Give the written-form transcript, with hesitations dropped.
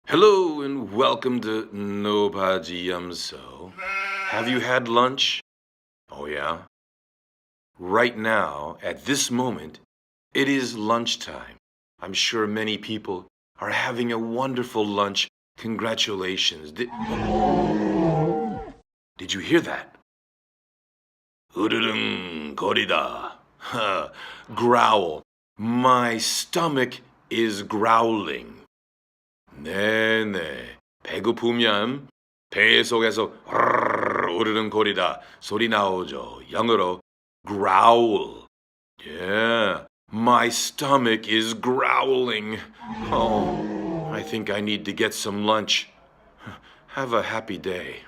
Hello and welcome to 노바지염소. Have you had lunch? Oh yeah? Right now, at this moment, it is lunchtime. I'm sure many people are having a wonderful lunch. Congratulations. Did you hear that? 으르릉 거리다. Growl. My stomach is growling. 네네. 배고프면 배 속에서 으르릉거리다 소리 나오죠. 영어로 growl. Yeah, my stomach is growling. Oh, I think I need to get some lunch. Have a happy day.